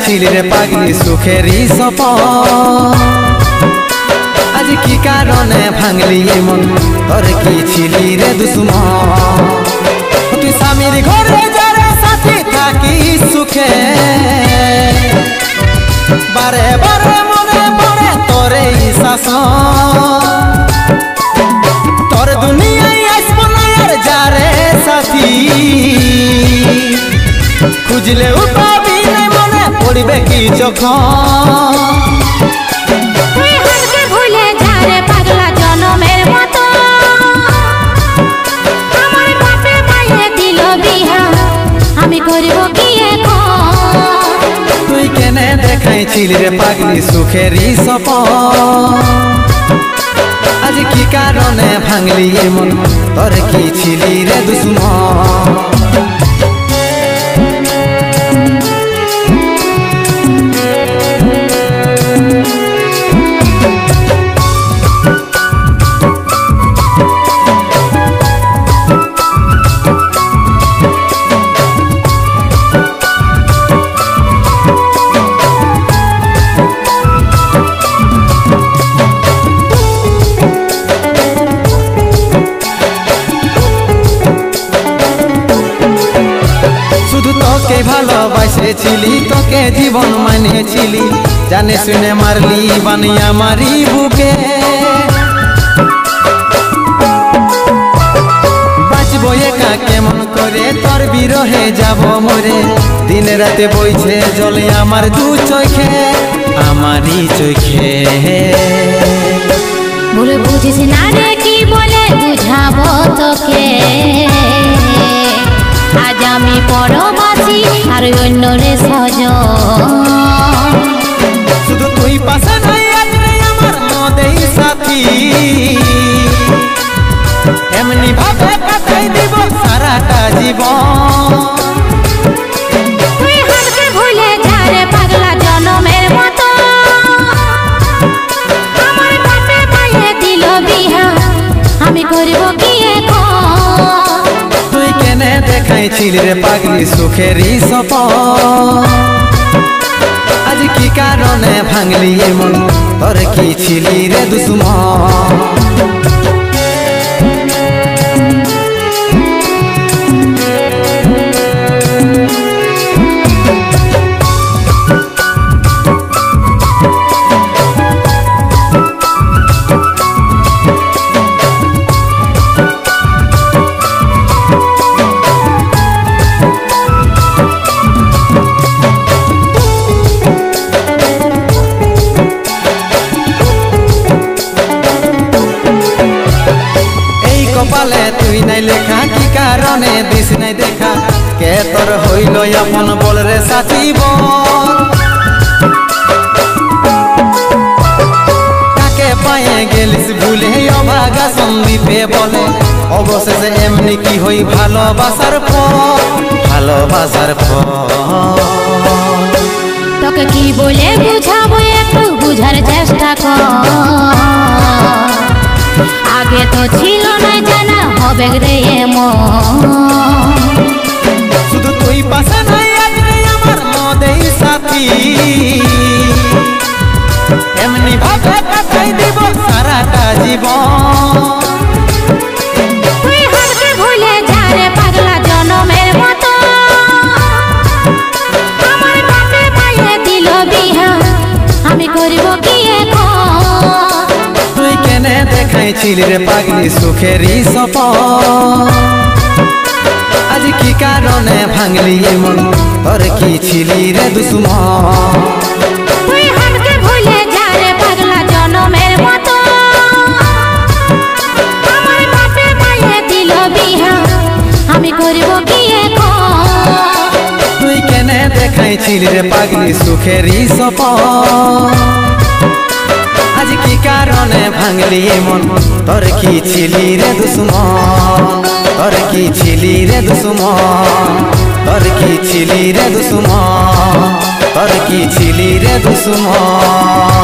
দেখাইছিলি রে পাগলি সুখেরই সপন আজ কি কারণে ভাঙলি মন তোর কি ছিলি রে দুশ্মন তুই স্বামীর ঘরে যারে সাথে থাকি সুখে বারে বারে মনে পড়ে তোর এই শাসন তোর দুনিয়ায় আসবো না আর যারে সাথী খুঁজলে পাবি না মনে পড়বে কি যখন তুই হারকে ভুলে যা রে পাগলা জনমের মতো আমার বাপে মায়ে দিল বিহা আমি করব কি এখন তুই কেনে দেখাইছিলি রে পাগলি সুখেরই সপন আজ কি কারণে ভাঙলি মন তোর কি ছিলি রে দুশ্মন ভালোবাসেছিলি তোকে জীবন মানেছিলি জানে শুনে মারলি বানিয়া মারি বুকে বাঁচবো একা কেমন করে তোর বিরহে যাব মরে দিনে রাতে বইছে জলে আমার দু চোখে আমারই চোখে বলে বুঝিস না রে কি বলে বুঝাবো তোকে আজ আমি পরবাসী আর অন্য রে সজন শুধু তুই পাশে নাই আজ রে আমার মদেই সাথী এমনি ভাবে কাটাই দিব সারাটা জীবন তুই হারকে ভুলে যা রে পাগলা জনমের মতো আমার বাপে মায়ে দিল বিহা আমি করব কি এখন তুই কেনে দেখাইছিলি রে পাগলি সুখেরই সপন আজ কি কারণে ভাঙলি মন তোর কি ছিলি রে দুশ্মন কপালে তুই নাই লেখা কি কারণে দিস নাই দেখা কে তোর হইল আপন বল রে সাথী বল কাকে পায়ে গেলিস ভুলে অভাগা সন্দীপে বলে অবশেষে এমনি কি হই ভালোবাসার ফল ভালোবাসার ফল তোকে কি বলে বুঝাবো একটু বুঝার চেষ্টা কর আগে তো ছিল না জানা হবে রে এমন শুধু তুই পাশে নাই আজ রে আমার মদেই সাথী এমনি ভাবে কাটাই দিব সারাটা জীবন তুই হারকে ভুলে যা রে পাগলা জনমের মতো আমার বাপে মায়ে দিল বিহা আমি করব কি এখন তুই কেনে দেখাইছিলি রে পাগলি সুখেরই সপন আজ কি কারণে ভাঙলি মন তোর কি ছিলি রে দুশ্মন তুই হারকে ভুলে যা রে পাগলা জনমের মতো আমার বাপে মায়ে দিল বিহা আমি করব কি এখন তুই কেনে দেখাইছিলি রে পাগলি সুখেরই সপন আজ কি কারণে ভাঙলি মন তোর কি ছিলি রে দুশ্মন তোর কি ছিলি রে দুশ্মন তোর কি ছিলি রে দুশ্মন তোর কি ছিলি রে দুশ্মন